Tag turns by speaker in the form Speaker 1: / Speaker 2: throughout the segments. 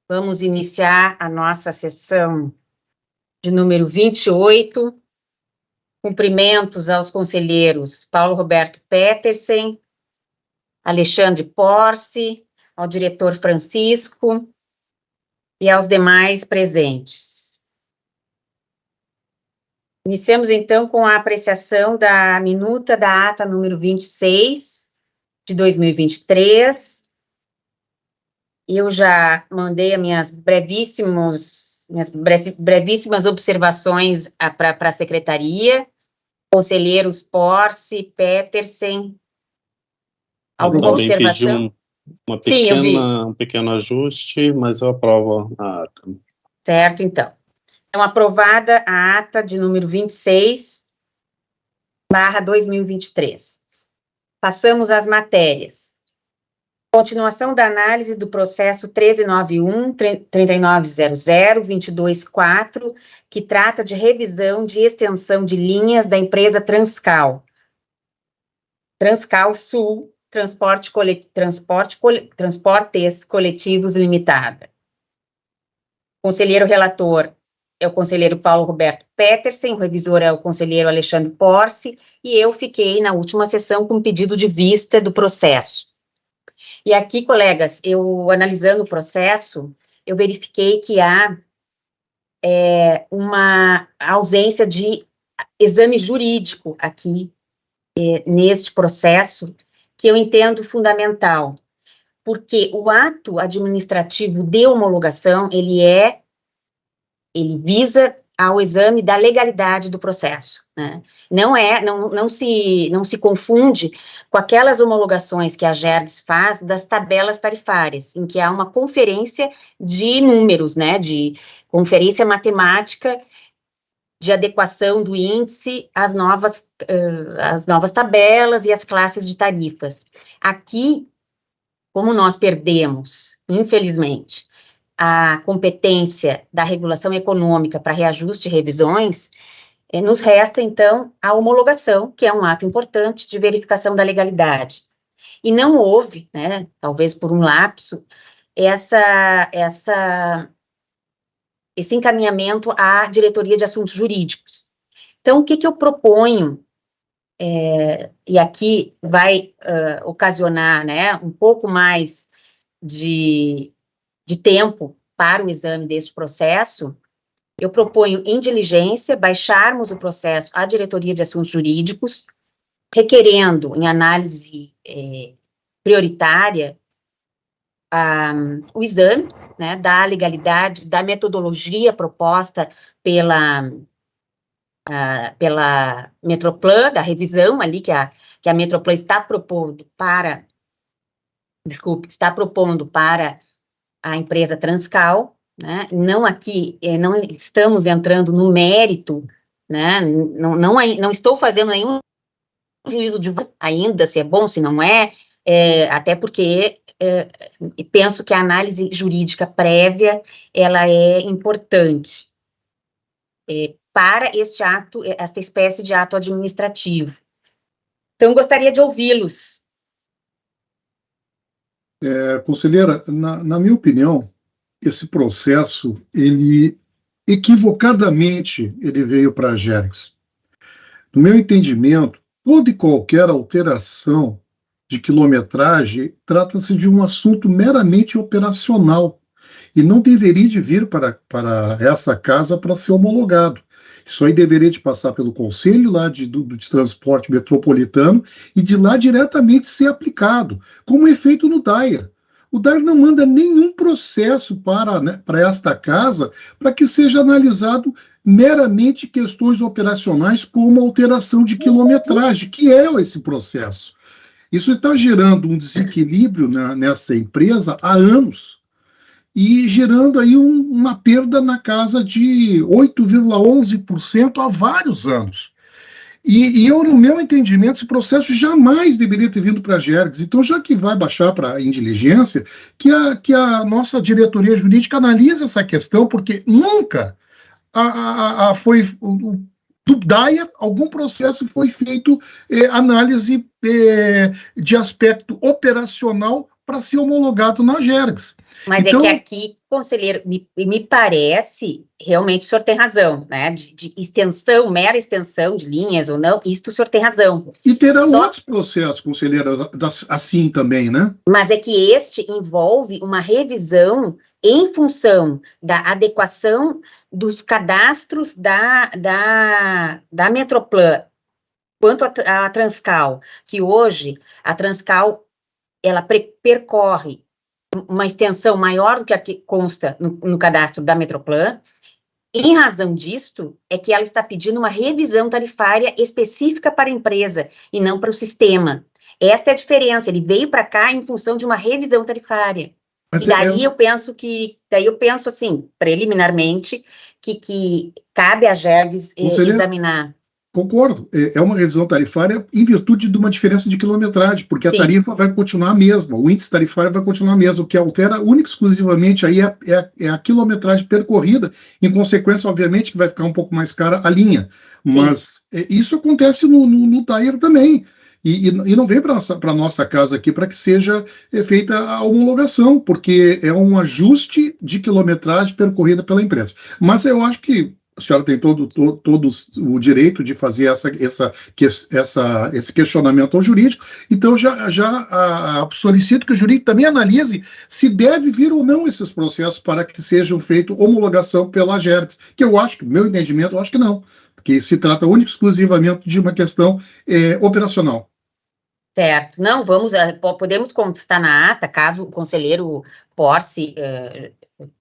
Speaker 1: Vamos iniciar a nossa sessão de número 28. Cumprimentos aos conselheiros Paulo Roberto Petersen, Alexandre Porce, ao diretor Francisco e aos demais presentes. Iniciamos, então, com a apreciação da minuta da ata número 26, de 2023. Eu já mandei as minhas brevíssimas observações para a secretaria. Conselheiros Porce, Petersen, alguma observação?
Speaker 2: Sim, eu vi. Um pequeno ajuste, mas eu aprovo a ata.
Speaker 1: Certo, então. Então, aprovada a ata de número 26/2023. Passamos às matérias. Continuação da análise do processo 1391-3900-224, que trata de revisão de extensão de linhas da empresa Transcal Sul, Transportes Coletivos Limitada. Conselheiro relator é o conselheiro Paulo Roberto Petersen, o revisor é o conselheiro Alexandre Porce, e eu fiquei na última sessão com pedido de vista do processo. E aqui, colegas, eu analisando o processo, eu verifiquei que há uma ausência de exame jurídico aqui, neste processo, que eu entendo fundamental, porque o ato administrativo de homologação, ele visa ao exame da legalidade do processo, né? Não se confunde com aquelas homologações que a GERGS faz das tabelas tarifárias, em que há uma conferência de números, né, de conferência matemática de adequação do índice às novas tabelas e às classes de tarifas. Aqui, como nós perdemos, infelizmente, a competência da regulação econômica para reajuste e revisões, nos resta, então, a homologação, que é um ato importante de verificação da legalidade. E não houve, né, talvez por um lapso, esse encaminhamento à diretoria de assuntos jurídicos. Então, o que eu proponho, e aqui vai ocasionar, né, um pouco mais de tempo para o exame deste processo, eu proponho, em diligência, baixarmos o processo à diretoria de assuntos jurídicos, requerendo, em análise prioritária, o exame, né, da legalidade, da metodologia proposta pela Metroplan, da revisão ali que a Metroplan está propondo para a empresa Transcal, né, não estamos entrando no mérito, né, não estou fazendo nenhum juízo de ainda, se é bom, se não é, até porque penso que a análise jurídica prévia, ela é importante para esta espécie de ato administrativo. Então, gostaria de ouvi-los.
Speaker 3: Conselheira, na minha opinião, esse processo, ele equivocadamente, ele veio para a GERGS. No meu entendimento, toda e qualquer alteração de quilometragem trata-se de um assunto meramente operacional e não deveria de vir para essa casa para ser homologado. Isso aí deveria de passar pelo Conselho lá de Transporte Metropolitano e de lá diretamente ser aplicado, como é feito no DAIR. O DAIR não manda nenhum processo para esta casa para que seja analisado meramente questões operacionais como alteração de quilometragem, que é esse processo. Isso está gerando um desequilíbrio nessa empresa há anos e gerando aí uma perda na casa de 8,11% há vários anos. E eu, no meu entendimento, esse processo jamais deveria ter vindo para a GERGS. Então, já que vai baixar para em diligência, que a nossa diretoria jurídica analise essa questão, porque nunca foi do DAIA, algum processo foi feito análise de aspecto operacional para ser homologado na GERGS.
Speaker 1: Mas
Speaker 3: Então,
Speaker 1: é que aqui, conselheiro, me parece, realmente o senhor tem razão, né, de extensão, mera extensão de linhas ou não, isso o senhor tem razão.
Speaker 3: e terão outros processos, conselheira, assim também, né?
Speaker 1: Mas é que este envolve uma revisão em função da adequação dos cadastros da Metroplan, quanto a Transcal, que hoje a Transcal, ela percorre uma extensão maior do que a que consta no cadastro da Metroplan. Em razão disto, é que ela está pedindo uma revisão tarifária específica para a empresa e não para o sistema. Esta é a diferença, ele veio para cá em função de uma revisão tarifária.
Speaker 3: Mas
Speaker 1: E daí eu penso assim, preliminarmente, que cabe à GERGS examinar.
Speaker 3: Concordo, é uma revisão tarifária em virtude de uma diferença de quilometragem, porque a
Speaker 1: Sim.
Speaker 3: tarifa vai continuar a mesma, o índice tarifário vai continuar a mesma, o que altera única e exclusivamente aí é a quilometragem percorrida, em consequência, obviamente, que vai ficar um pouco mais cara a linha, mas isso acontece no TAER também, e não vem para a nossa casa aqui para que seja feita a homologação, porque é um ajuste de quilometragem percorrida pela empresa. Mas eu acho que a senhora tem todo o direito de fazer esse questionamento ao jurídico, então já solicito que o jurídico também analise se deve vir ou não esses processos para que sejam feitos homologação pela GERGS, que eu acho, meu entendimento, eu acho que não, que se trata único e exclusivamente de uma questão operacional.
Speaker 1: Certo. Não, podemos constar na ata, caso o conselheiro Porce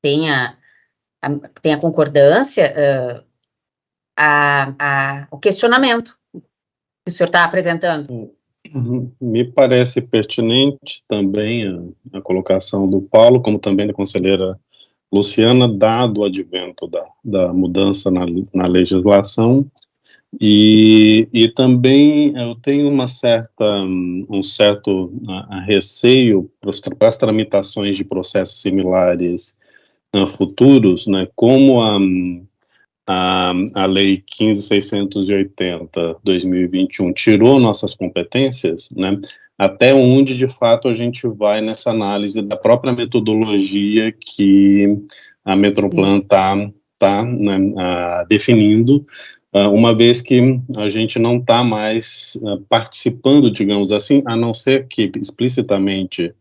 Speaker 1: tenha concordância, o questionamento que o senhor está apresentando.
Speaker 2: Me parece pertinente também a colocação do Paulo, como também da conselheira Luciana, dado o advento da mudança na legislação, e também eu tenho um certo receio para as tramitações de processos similares futuros, né, como a Lei 15.680/2021 tirou nossas competências, né, até onde, de fato, a gente vai nessa análise da própria metodologia que a Metroplan está né, definindo, uma vez que a gente não está mais participando, digamos assim, a não ser que explicitamente,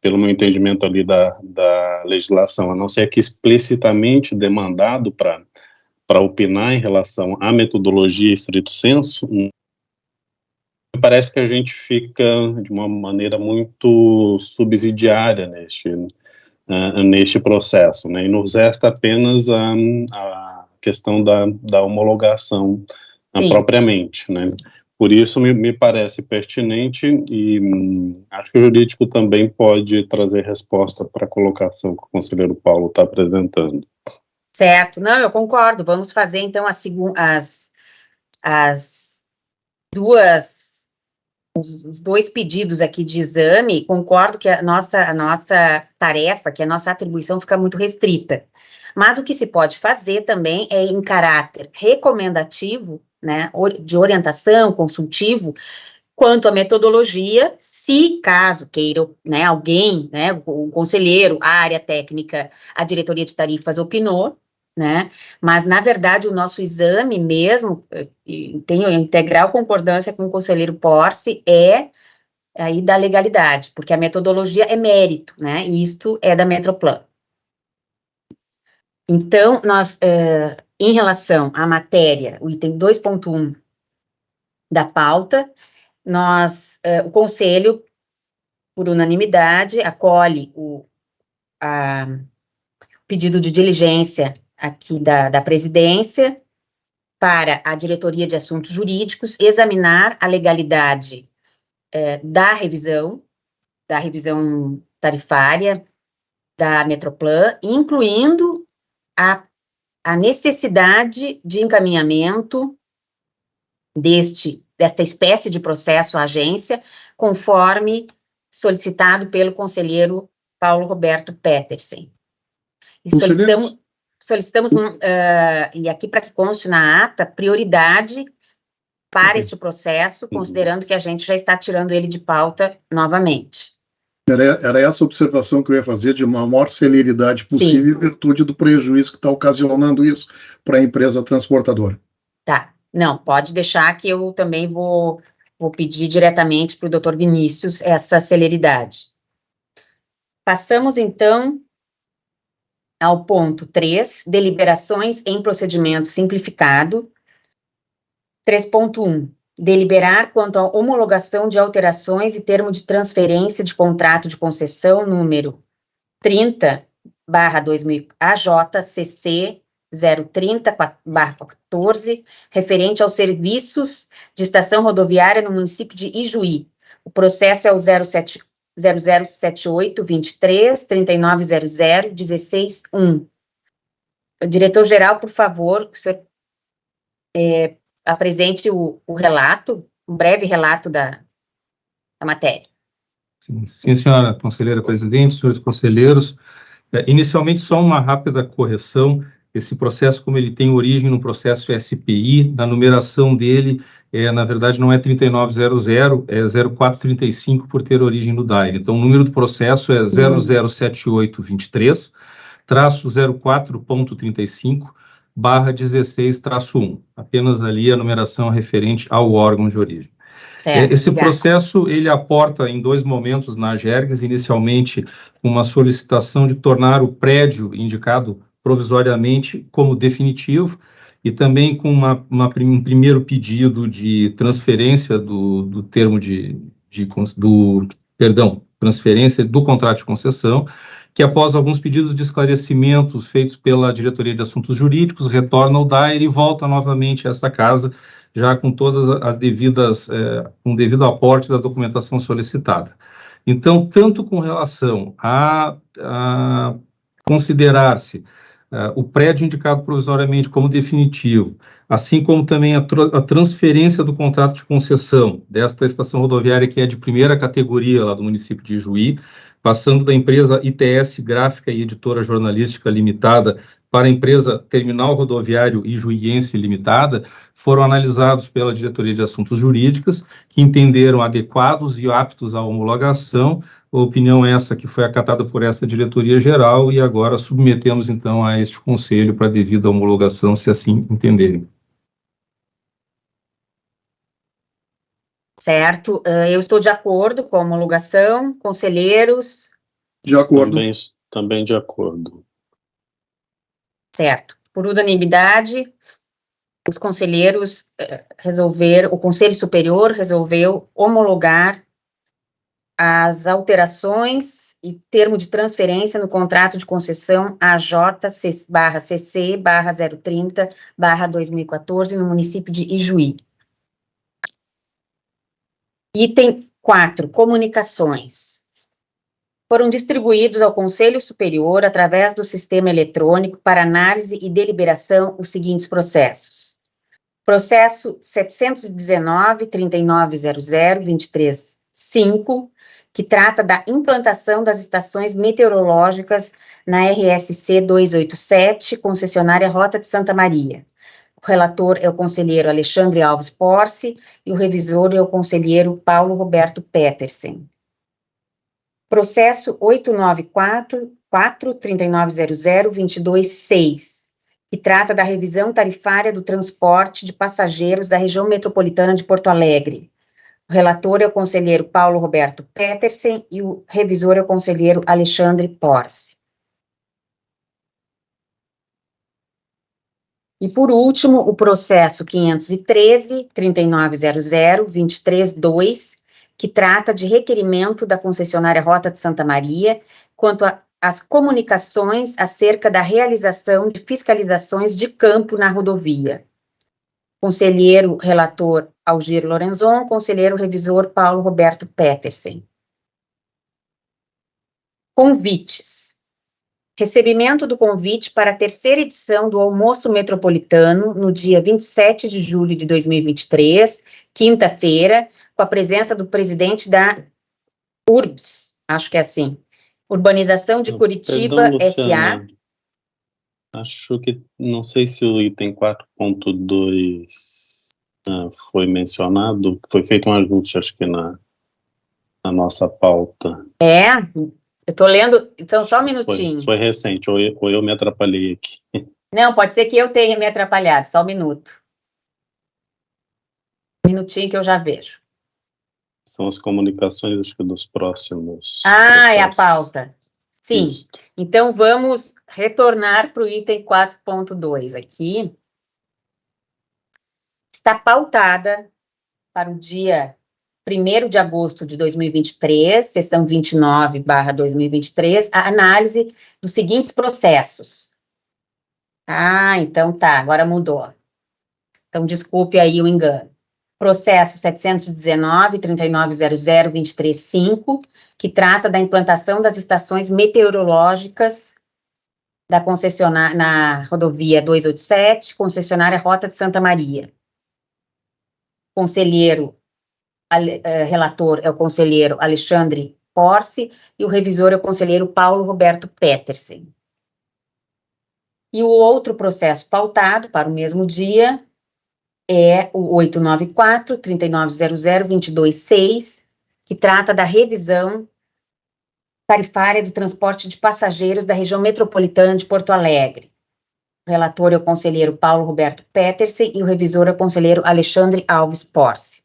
Speaker 2: pelo meu entendimento ali da legislação, a não ser que explicitamente demandado para opinar em relação à metodologia estrito sensu, parece que a gente fica de uma maneira muito subsidiária neste processo, né? E nos resta apenas a questão da homologação propriamente, né? Por isso me parece pertinente e acho que o jurídico também pode trazer resposta para a colocação que o conselheiro Paulo está apresentando.
Speaker 1: Certo, não, eu concordo, vamos fazer então os dois pedidos aqui de exame. Concordo que a nossa tarefa, que a nossa atribuição fica muito restrita, mas o que se pode fazer também é em caráter recomendativo, né, de orientação, consultivo, quanto à metodologia, se caso queira, né, alguém, né, o conselheiro, a área técnica, a diretoria de tarifas opinou, né, mas, na verdade, o nosso exame mesmo, tenho integral concordância com o conselheiro Porce, aí da legalidade, porque a metodologia é mérito, né, e isto é da Metroplan. Então, nós, em relação à matéria, o item 2.1 da pauta, o conselho, por unanimidade, acolhe o pedido de diligência aqui da presidência para a diretoria de assuntos jurídicos examinar a legalidade da revisão tarifária da Metroplan, incluindo a necessidade de encaminhamento desta espécie de processo à agência, conforme solicitado pelo conselheiro Paulo Roberto Petersen. E solicitamos e aqui para que conste na ata, prioridade para este processo, considerando que a gente já está tirando ele de pauta novamente.
Speaker 3: Era essa observação que eu ia fazer, de uma maior celeridade possível, em virtude do prejuízo que está ocasionando isso para a empresa transportadora.
Speaker 1: Tá, não, pode deixar que eu também vou pedir diretamente para o Dr. Vinícius essa celeridade. Passamos, então, ao ponto 3, deliberações em procedimento simplificado. 3.1, deliberar quanto à homologação de alterações e termo de transferência de contrato de concessão número 30/2000 AJCC 030/14, referente aos serviços de estação rodoviária no município de Ijuí. O processo é o 0078-23-3900-16-1. Diretor-geral, por favor, o senhor apresente o relato, um breve relato da matéria.
Speaker 4: Sim, senhora conselheira presidente, senhores conselheiros. Inicialmente, só uma rápida correção. Esse processo, como ele tem origem no processo SPI, na numeração dele, na verdade, não é 3900, é 0435, por ter origem no DAIR. Então, o número do processo é 007823-0.35/16-1. Apenas ali a numeração referente ao órgão de origem. Esse processo, ele aporta em 2 momentos na AGERGS, inicialmente uma solicitação de tornar o prédio indicado provisoriamente como definitivo, e também com um primeiro pedido de transferência do termo transferência do contrato de concessão, que após alguns pedidos de esclarecimentos feitos pela Diretoria de Assuntos Jurídicos, retorna ao DAIR e volta novamente a essa casa, já com todas as devidas, com devido aporte da documentação solicitada. Então, tanto com relação a considerar-se o prédio indicado provisoriamente como definitivo, assim como também a transferência do contrato de concessão desta estação rodoviária, que é de primeira categoria lá do município de Ijuí, passando da empresa ITS Gráfica e Editora Jornalística Limitada para a empresa Terminal Rodoviário Ijuiense Limitada, foram analisados pela Diretoria de Assuntos Jurídicos, que entenderam adequados e aptos à homologação. A opinião essa que foi acatada por essa diretoria geral, e agora submetemos, então, a este conselho para devida homologação, se assim entenderem.
Speaker 1: Certo, eu estou de acordo com a homologação. Conselheiros?
Speaker 3: De acordo.
Speaker 2: Também de acordo.
Speaker 1: Certo. Por unanimidade, os conselheiros o Conselho Superior resolveu homologar as alterações e termo de transferência no contrato de concessão AJ/CC/030/2014 no município de Ijuí. Item 4, comunicações. Foram distribuídos ao Conselho Superior, através do sistema eletrônico, para análise e deliberação, os seguintes processos. Processo 719-3900-23-5, que trata da implantação das estações meteorológicas na RSC 287, concessionária Rota de Santa Maria. O relator é o conselheiro Alexandre Alves Porce e o revisor é o conselheiro Paulo Roberto Petersen. Processo 894-3900-22-6, que trata da revisão tarifária do transporte de passageiros da região metropolitana de Porto Alegre. O relator é o conselheiro Paulo Roberto Petersen e o revisor é o conselheiro Alexandre Porce. E, por último, o processo 513-3900-23-2, que trata de requerimento da concessionária Rota de Santa Maria quanto às comunicações acerca da realização de fiscalizações de campo na rodovia. Conselheiro relator Algir Lorenzon, conselheiro revisor Paulo Roberto Petersen. Convites. Recebimento do convite para a 3ª edição do Almoço Metropolitano, no dia 27 de julho de 2023, quinta-feira, com a presença do presidente da URBS, acho que é assim, Urbanização de Curitiba,
Speaker 2: Perdão, Luciana,
Speaker 1: S.A.
Speaker 2: Acho que, não sei se o item 4.2 foi mencionado, foi feito um ajuste, acho que na nossa pauta.
Speaker 1: Eu estou lendo, então só um minutinho.
Speaker 2: Foi recente, ou eu me atrapalhei aqui.
Speaker 1: Não, pode ser que eu tenha me atrapalhado, só um minuto. Um minutinho que eu já vejo.
Speaker 2: São as comunicações, acho que dos próximos
Speaker 1: é a
Speaker 2: processos.
Speaker 1: pauta. Sim.
Speaker 2: Isso.
Speaker 1: Então, vamos retornar para o item 4.2 aqui. Está pautada para o dia 1º de agosto de 2023, sessão 29/2023, a análise dos seguintes processos. Então tá, agora mudou. Então, desculpe aí o engano. Processo 719-3900-235, que trata da implantação das estações meteorológicas da concessionária na rodovia 287, concessionária Rota de Santa Maria. Relator é o conselheiro Alexandre Porce e o revisor é o conselheiro Paulo Roberto Petersen. E o outro processo pautado para o mesmo dia é o 894-3900-226, que trata da revisão tarifária do transporte de passageiros da região metropolitana de Porto Alegre. O relator é o conselheiro Paulo Roberto Petersen e o revisor é o conselheiro Alexandre Alves Porce.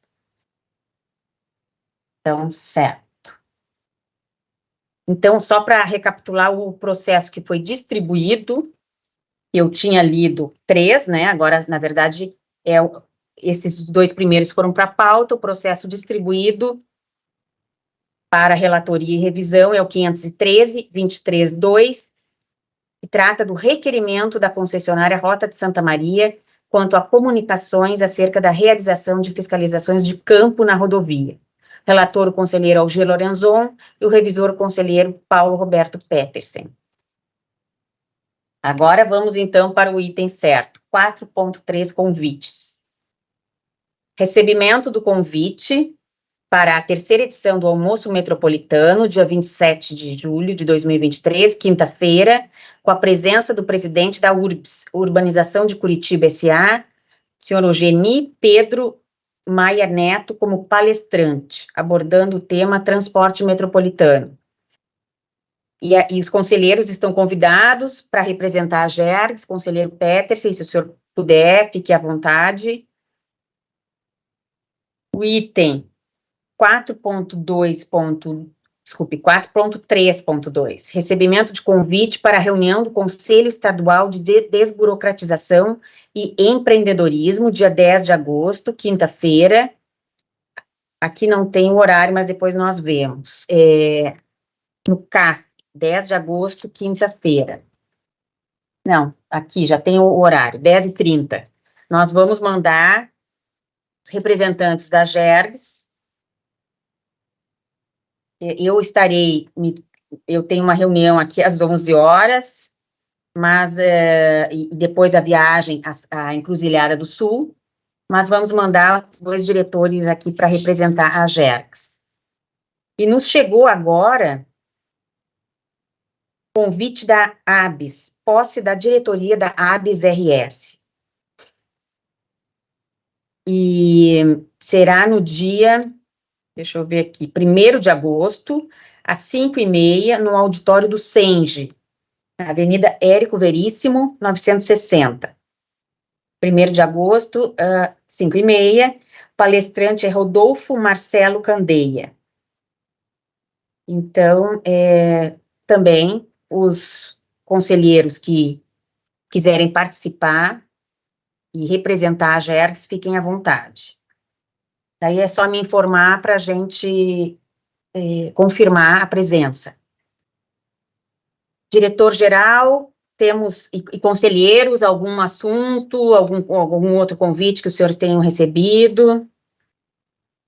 Speaker 1: Então, certo. Então, só para recapitular o processo que foi distribuído, eu tinha lido 3, né? Agora, na verdade, esses 2 primeiros foram para a pauta, o processo distribuído para relatoria e revisão é o 513-23-2, que trata do requerimento da concessionária Rota de Santa Maria quanto a comunicações acerca da realização de fiscalizações de campo na rodovia. Relator, o conselheiro Algir Lorenzon, e o revisor, o conselheiro Paulo Roberto Petersen. Agora vamos, então, para o item certo, 4.3, convites. Recebimento do convite para a 3ª edição do Almoço Metropolitano, dia 27 de julho de 2023, quinta-feira, com a presença do presidente da URBS, Urbanização de Curitiba S.A., senhor Eugeni Pedro Maia Neto, como palestrante, abordando o tema transporte metropolitano. E os conselheiros estão convidados para representar a GERGS, conselheiro Petersen, se o senhor puder, fique à vontade. O item 4.3.2, recebimento de convite para a reunião do Conselho Estadual de Desburocratização e Empreendedorismo, dia 10 de agosto, quinta-feira. Aqui não tem o horário, mas depois nós vemos. No CAF, 10 de agosto, quinta-feira. Não, aqui já tem o horário, 10h30. Nós vamos mandar os representantes da GERGS. Eu tenho uma reunião aqui às 11 horas, mas e depois a viagem à Encruzilhada do Sul, mas vamos mandar 2 diretores aqui para representar a GERGS. E nos chegou agora convite da ABS, posse da diretoria da ABS RS. E será no dia, deixa eu ver aqui, 1º de agosto, às 5h30, no auditório do Senge, na Avenida Érico Veríssimo, 960. 1º de agosto, 5h30, palestrante é Rodolfo Marcelo Candeia. Então, também os conselheiros que quiserem participar e representar a GERGS, fiquem à vontade. Daí é só me informar para a gente confirmar a presença. Diretor-geral, temos, e conselheiros, algum assunto, algum outro convite que os senhores tenham recebido?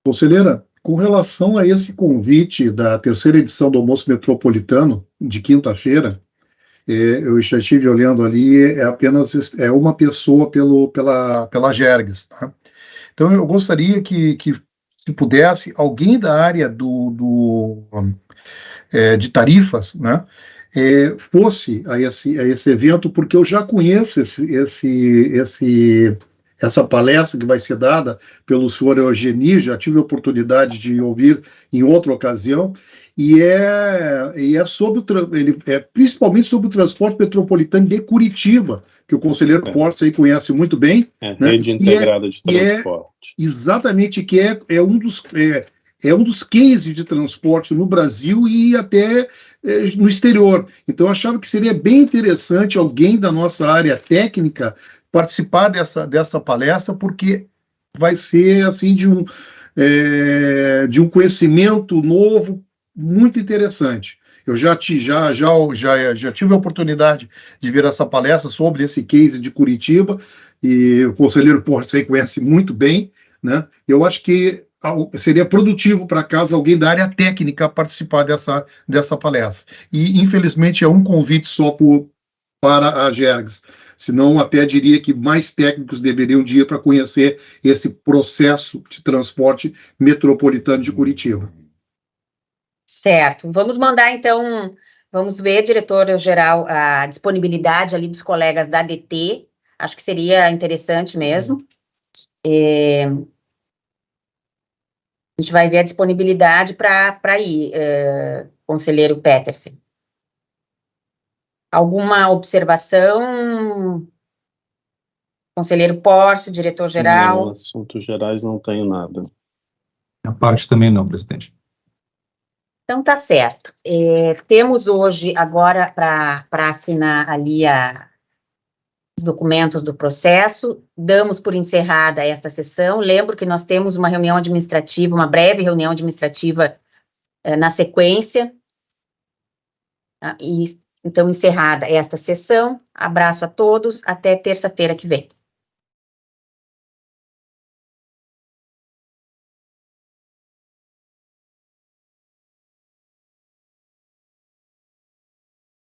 Speaker 3: Conselheira, com relação a esse convite da 3ª edição do Almoço Metropolitano, de quinta-feira, eu já estive olhando ali, apenas uma pessoa pela GERGS, tá? Então, eu gostaria que se pudesse, alguém da área de tarifas, né, fosse a esse evento, porque eu já conheço essa palestra que vai ser dada pelo senhor Eugeni, já tive a oportunidade de ouvir em outra ocasião, e é sobre principalmente sobre o transporte metropolitano de Curitiba, que o conselheiro Porce aí conhece muito bem.
Speaker 2: Rede integrada de transporte.
Speaker 3: Exatamente, que é um dos cases de transporte no Brasil e até no exterior. Então, eu achava que seria bem interessante alguém da nossa área técnica participar dessa palestra, porque vai ser assim de um conhecimento novo muito interessante. Eu já tive a oportunidade de ver essa palestra sobre esse case de Curitiba, e o conselheiro Porce conhece muito bem, né? Eu acho que seria produtivo para casa alguém da área técnica participar dessa palestra. E, infelizmente, é um convite só para a Gergs, senão até diria que mais técnicos deveriam ir para conhecer esse processo de transporte metropolitano de Curitiba.
Speaker 1: Certo. Vamos mandar, então, vamos ver, diretor-geral, a disponibilidade ali dos colegas da DT. Acho que seria interessante mesmo. A gente vai ver a disponibilidade para ir, conselheiro Petersen. Alguma observação? Conselheiro Porce, diretor-geral?
Speaker 2: Não, assuntos gerais não tenho nada.
Speaker 4: A parte também não, presidente.
Speaker 1: Então, tá certo. Temos hoje, agora, para assinar ali os documentos do processo, damos por encerrada esta sessão. Lembro que nós temos uma reunião administrativa, uma breve reunião administrativa na sequência. Então, encerrada esta sessão. Abraço a todos, até terça-feira que vem.